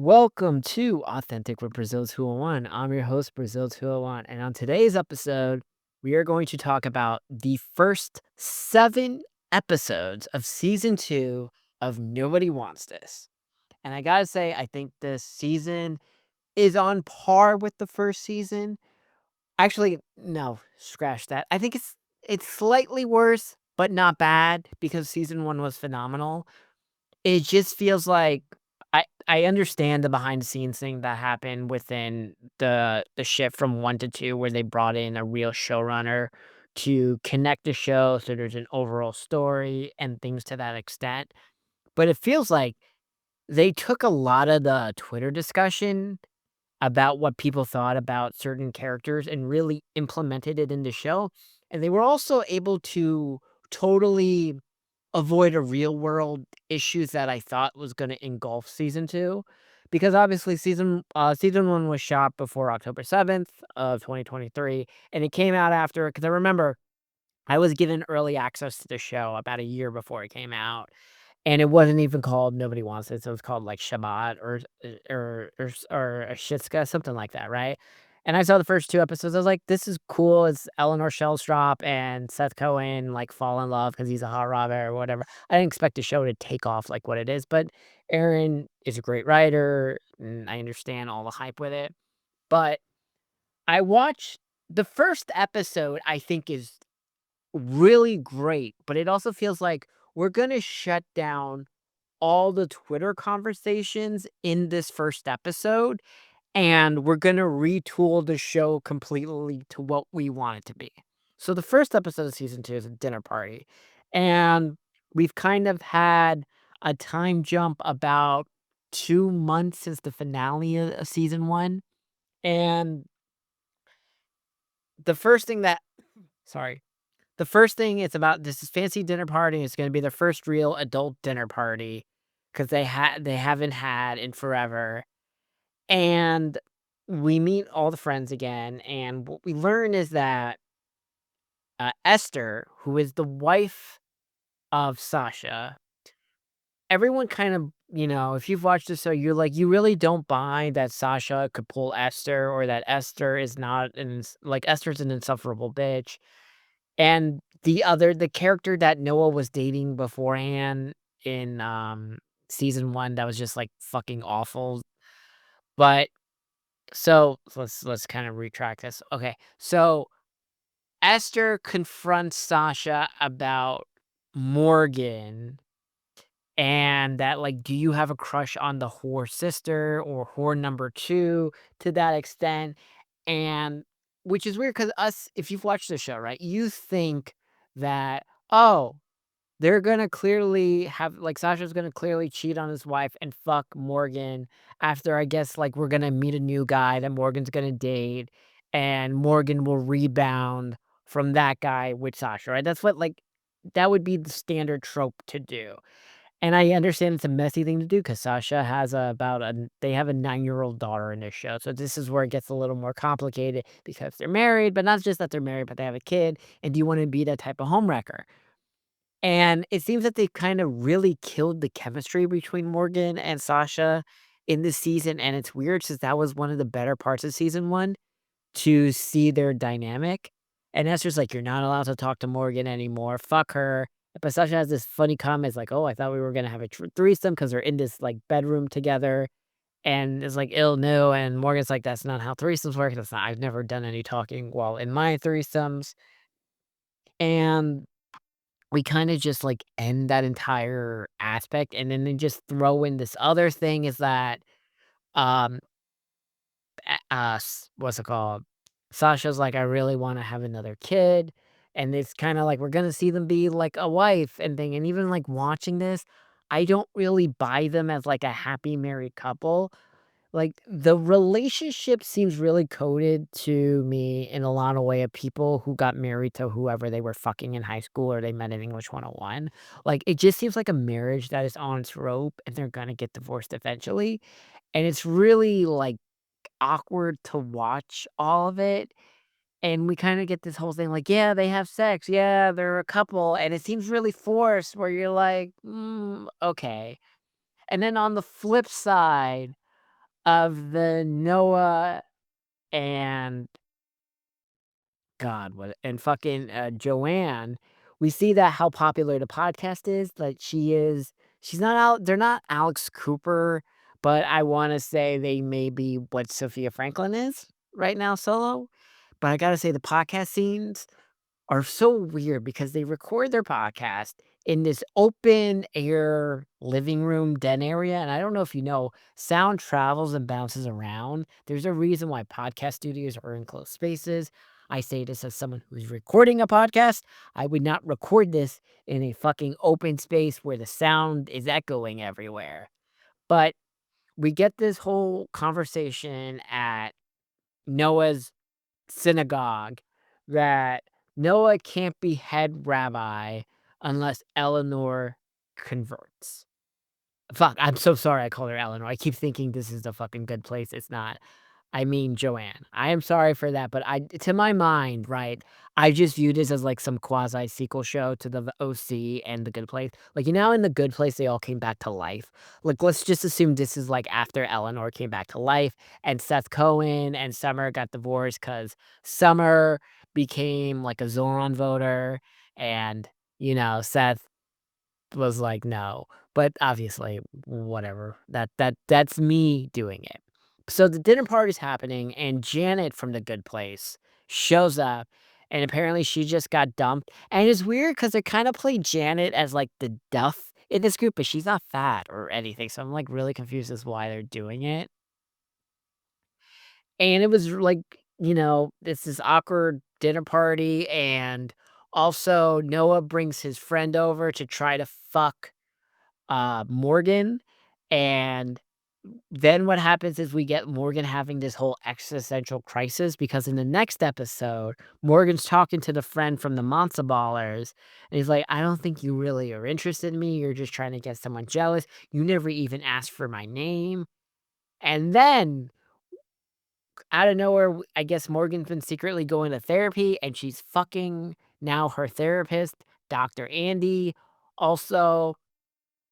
Welcome to Authentic with Brazil 201. I'm your host, Brazil 201. And on today's episode, we are going to talk about the first 7 episodes of season 2 of Nobody Wants This. And I gotta say, I think this season is on par with the first season. Actually, no, scratch that. I think it's slightly worse, but not bad because season 1 was phenomenal. It just feels like I understand the behind the scenes thing that happened within the shift from 1 to 2 where they brought in a real showrunner to connect the show so there's an overall story and things to that extent, but it feels like they took a lot of the Twitter discussion about what people thought about certain characters and really implemented it in the show, and they were also able to totally avoid a real world issues that I thought was gonna engulf season 2, because obviously season 1 was shot before October 7th of 2023, and it came out after. Because I remember I was given early access to the show about a year before it came out, and it wasn't even called Nobody Wants It, so it was called, like, Shabbat or Ashitska, something like that, right? And I saw the first 2 episodes, I was like, "This is cool." It's Eleanor Shellstrop and Seth Cohen, like, fall in love because he's a hot robber or whatever. I didn't expect the show to take off like what it is, but Aaron is a great writer, and I understand all the hype with it. But I watched the first episode, I think, is really great, but it also feels like we're gonna shut down all the Twitter conversations in this first episode, and we're gonna retool the show completely to what we want it to be. So the first episode of season 2 is a dinner party, and we've kind of had a time jump about 2 months since the finale of season 1, and the first thing that sorry. The first thing it's about this is fancy dinner party. It's gonna be their first real adult dinner party because they haven't had in forever, and we meet all the friends again, and what we learn is that, Esther, who is the wife of Sasha, everyone kind of if you've watched the show, you're like, you really don't buy that Sasha could pull Esther or that Esther is not Esther's an insufferable bitch. And the character that Noah was dating beforehand in, season 1 that was just, like, fucking awful, but let's kinda retract this. Okay, so Esther confronts Sasha about Morgan and that, like, do you have a crush on the whore sister or whore number 2 to that extent? And which is weird because us if you've watched the show, right, you think that, "Oh, they're gonna clearly have like, Sasha's gonna clearly cheat on his wife and fuck Morgan after, I guess, like, we're gonna meet a new guy that Morgan's gonna date, and Morgan will rebound from that guy with Sasha," right? That would be the standard trope to do. And I understand it's a messy thing to do because Sasha has they have a 9-year-old daughter in this show, so this is where it gets a little more complicated because they're married, but not just that they're married, but they have a kid, and do you wanna be that type of homewrecker? And it seems that they've kind of really killed the chemistry between Morgan and Sasha in this season, and it's weird since that was one of the better parts of season 1 to see their dynamic. And Esther's like, "You're not allowed to talk to Morgan anymore, fuck her." But Sasha has this funny comment, like, "Oh, I thought we were gonna have a threesome because 'cause they're in this, like, bedroom together." And it's like, "Ill, no," and Morgan's like, "That's not how threesomes work, that's not I've never done any talking while in my threesomes." And we kinda just, like, end that entire aspect, and then they just throw in this other thing is that, um, what's it called? Sasha's like, "I really wanna have another kid," and it's kinda like, we're gonna see them be like a wife and thing, and even, like, watching this, I don't really buy them as, like, a happy married couple. Like, the relationship seems really coded to me in a lot of way of people who got married to whoever they were fucking in high school or they met in English 101. Like, it just seems like a marriage that is on its rope and they're gonna get divorced eventually, and it's really, like, awkward to watch all of it, and we kinda get this whole thing like, "Yeah, they have sex. Yeah, they're a couple," and it seems really forced where you're like, "Mm, okay." And then on the flip side of the Noah and God, what and fucking, Joanne, we see that how popular the podcast is, like, she's not out they're not Alex Cooper, but I wanna say they may be what Sophia Franklin is right now solo, but I gotta say the podcast scenes are so weird because they record their podcast in this open air living room den area. And I don't know if you know, sound travels and bounces around. There's a reason why podcast studios are in closed spaces. I say this as someone who's recording a podcast. I would not record this in a fucking open space where the sound is echoing everywhere. But we get this whole conversation at Noah's synagogue that Noah can't be head rabbi unless Eleanor converts. Fuck, I'm so sorry I called her Eleanor. I keep thinking this is the fucking good place. It's not. I mean Joanne. I am sorry for that, but I to my mind, right, I just view this as like some quasi sequel show to the OC and The Good Place. Like, you know, in The Good Place, they all came back to life. Like, let's just assume this is like after Eleanor came back to life and Seth Cohen and Summer got divorced because Summer became like a Zoran voter and, Seth was like, "No." But obviously, whatever. That's me doing it. So the dinner party's happening, and Janet from The Good Place shows up, and apparently she just got dumped. And it's weird because they kind of play Janet as like the duff in this group, but she's not fat or anything. So I'm like really confused as why they're doing it. And it was like, it's this awkward dinner party, and also Noah brings his friend over to try to fuck Morgan, and then what happens is we get Morgan having this whole existential crisis because in the next episode, Morgan's talking to the friend from the Monza Ballers, and he's like, "I don't think you really are interested in me. You're just trying to get someone jealous. You never even asked for my name." And then out of nowhere, I guess Morgan's been secretly going to therapy, and she's fucking now her therapist, Dr. Andy. Also,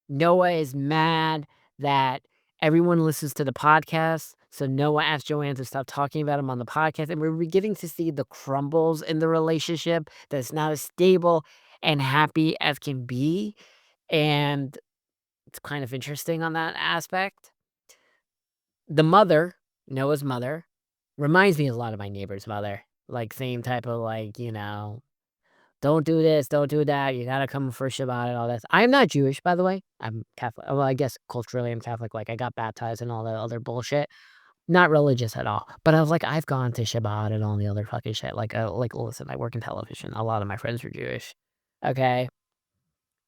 Noah is mad that everyone listens to the podcast, so Noah asked Joanne to stop talking about him on the podcast, and we're beginning to see the crumbles in the relationship that's not as stable and happy as can be, and it's kind of interesting on that aspect. The mother, Noah's mother, reminds me a lot of my neighbor's mother, like, same type of, like, don't do this, don't do that, you gotta come for Shabbat and all this. I am not Jewish, by the way. I'm Catholic. Well, I guess culturally I'm Catholic, like, I got baptized and all that other bullshit. Not religious at all. But I was like, I've gone to Shabbat and all the other fucking shit. Like, listen, I work in television. A lot of my friends are Jewish. Okay?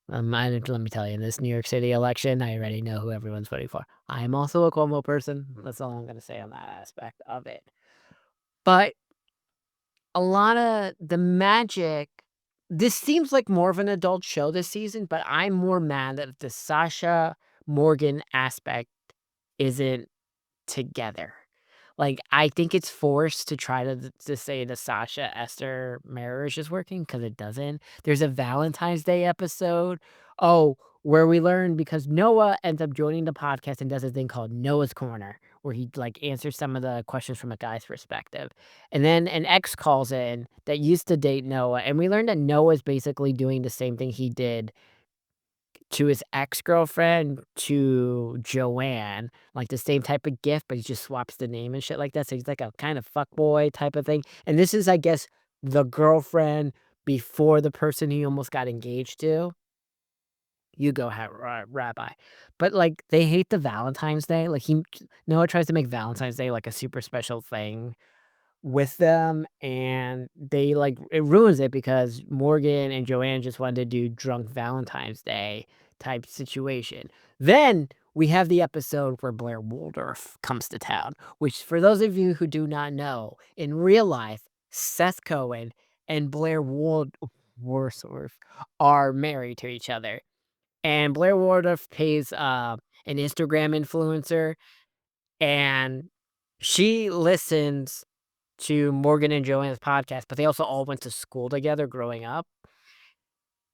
Let me tell you, in this New York City election, I already know who everyone's voting for. I am also a Cuomo person. That's all I'm gonna say on that aspect of it. But a lot of the magic this seems like more of an adult show this season, but I'm more mad that the Sasha Morgan aspect isn't together. Like, I think it's forced to try to say the Sasha Esther marriage is working because it doesn't. There's a Valentine's Day episode, where we learn because Noah ends up joining the podcast and does a thing called Noah's Corner, where he, like, answers some of the questions from a guy's perspective. And then an ex calls in that used to date Noah, and we learned that Noah's basically doing the same thing he did to his ex-girlfriend, to Joanne, like, the same type of gift, but he just swaps the name and shit like that, so he's like a kind of fuckboy type of thing, and this is, I guess, the girlfriend before the person he almost got engaged to. You go, rabbi. But, like, they hate the Valentine's Day, like, Noah tries to make Valentine's Day, like, a super special thing with them, and they, like it ruins it because Morgan and Joanne just wanted to do drunk Valentine's Day type situation. Then we have the episode where Blair Waldorf comes to town, which for those of you who do not know, in real life, Seth Cohen and Blair Waldorf are married to each other. And Blair Waldorf pays an Instagram influencer, and she listens to Morgan and Joanne's podcast, but they also all went to school together growing up,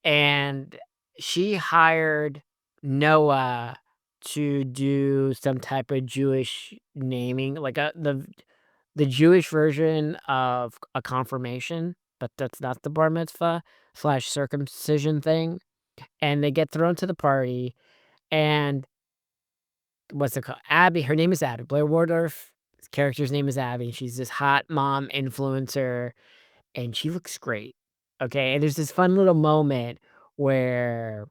and she hired Noah to do some type of Jewish naming, like, the Jewish version of a confirmation, but that's not the bar mitzvah slash circumcision thing, and they get thrown to the party, and what's it called? Abby, her name is Abby. Blair Waldorf's character's name is Abby. She's this hot mom influencer, and she looks great. Okay, and there's this fun little moment where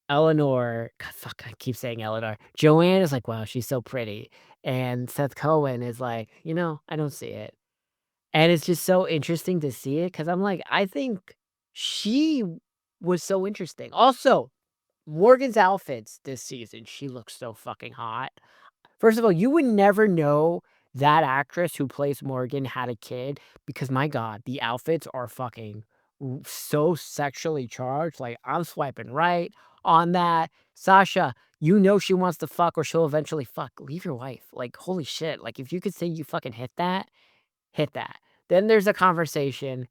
Eleanor, God, fuck, I keep saying Eleanor. Joanne is like, wow, she's so pretty. And Seth Cohen is like, I don't see it. And it's just so interesting to see it because I'm like, I think she was so interesting. Also, Morgan's outfits this season, she looks so fucking hot. First of all, you would never know that actress who plays Morgan had a kid because my god, the outfits are fucking so sexually charged. Like, I'm swiping right on that. Sasha, she wants to fuck or she'll eventually fuck. Leave your wife. Like, holy shit. Like, if you could say you fucking hit that, hit that. Then there's a conversation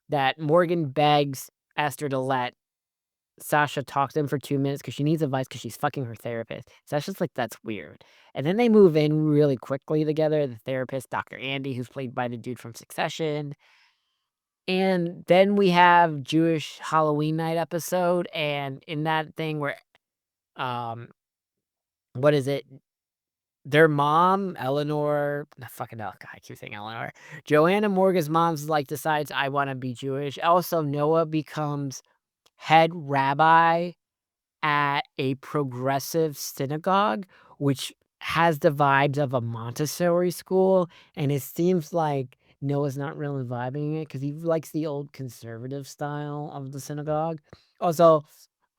that Morgan begs Esther to let Sasha talks to him for 2 minutes because she needs advice because she's fucking her therapist. Sasha's like, "That's weird." And then they move in really quickly together, the therapist, Dr. Andy, who's played by the dude from Succession. And then we have Jewish Halloween night episode, and in that thing where, um, what is it? Their mom, Eleanor no, fucking hell, God, I keep saying Eleanor. Joanna Morgan's mom's, like, decides, "I wanna be Jewish." Also, Noah becomes head rabbi at a progressive synagogue, which has the vibes of a Montessori school, and it seems like Noah's not really vibing it because he likes the old conservative style of the synagogue. Also,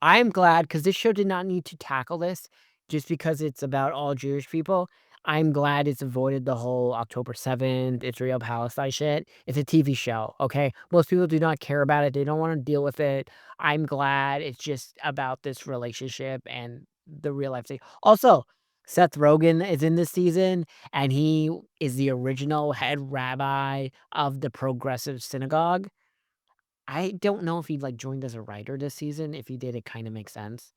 I'm glad because this show did not need to tackle this just because it's about all Jewish people. I'm glad it's avoided the whole October 7th, Israel Palestine shit. It's a TV show, okay? Most people do not care about it. They don't want to deal with it. I'm glad it's just about this relationship and the real life thing. Also, Seth Rogen is in this season, and he is the original head rabbi of the progressive synagogue. I don't know if he like joined as a writer this season. If he did, it kind of makes sense.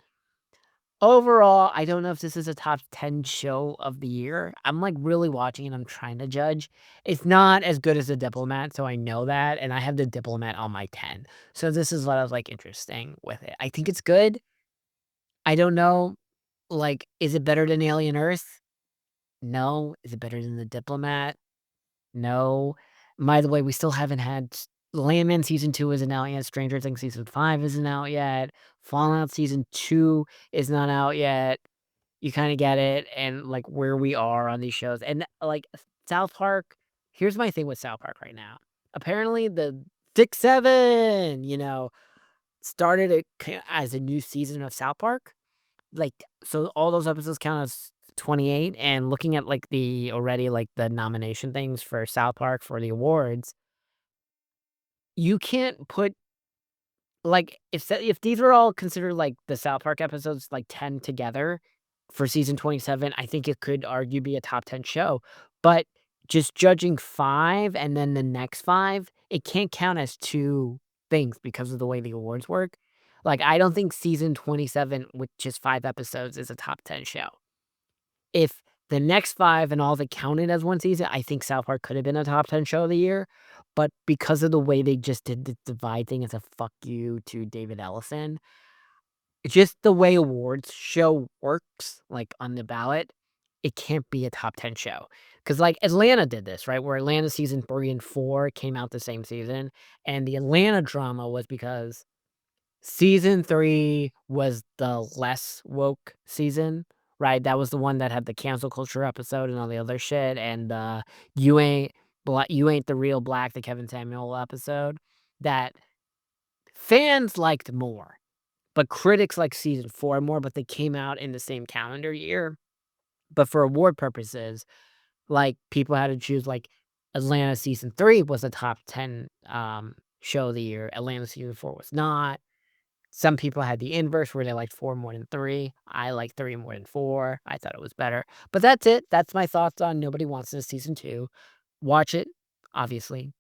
Overall, I don't know if this is a top 10 show of the year. I'm like really watching and I'm trying to judge. It's not as good as The Diplomat, so I know that. And I have The Diplomat on my 10. So this is what I was like interesting with it. I think it's good. I don't know. Like, is it better than Alien Earth? No. Is it better than The Diplomat? No. By the way, we still haven't had Landman season 2 isn't out yet. Stranger Things season 5 isn't out yet. Fallout season 2 is not out yet. You kinda get it, and, like, where we are on these shows, and, like, South Park here's my thing with South Park right now. Apparently, the 6-7, started it as a new season of South Park. Like, so all those episodes count as 28, and looking at, like, the already, like, the nomination things for South Park for the awards, you can't put like, if these were all considered, like, the South Park episodes, like, 10 together for season 27, I think it could argue be a top 10 show, but just judging 5 and then the next 5, it can't count as 2 things because of the way the awards work. Like, I don't think season 27 with just 5 episodes is a top 10 show. If the next 5 and all that counted as 1 season, I think South Park could have been a top 10 show of the year, but because of the way they just did the divide thing as a fuck you to David Ellison, it's just the way awards show works, like, on the ballot, it can't be a top 10 show. Because like, Atlanta did this, right? Where Atlanta season 3 and 4 came out the same season, and the Atlanta drama was because season 3 was the less woke season, right? That was the one that had the cancel culture episode and all the other shit, and, You Ain't the Real Black, the Kevin Samuel episode that fans liked more, but critics liked season 4 more, but they came out in the same calendar year. But for award purposes, like, people had to choose, like, Atlanta season 3 was a top 10, show of the year, Atlanta season 4 was not. Some people had the inverse where they liked 4 more than 3. I like 3 more than 4. I thought it was better. But that's it. That's my thoughts on Nobody Wants This season 2. Watch it, obviously.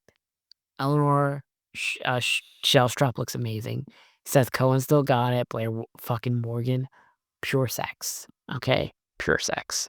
Eleanor Shellstrop looks amazing. Seth Cohen still got it. Blair fucking Morgan. pure sex, okay? Pure sex.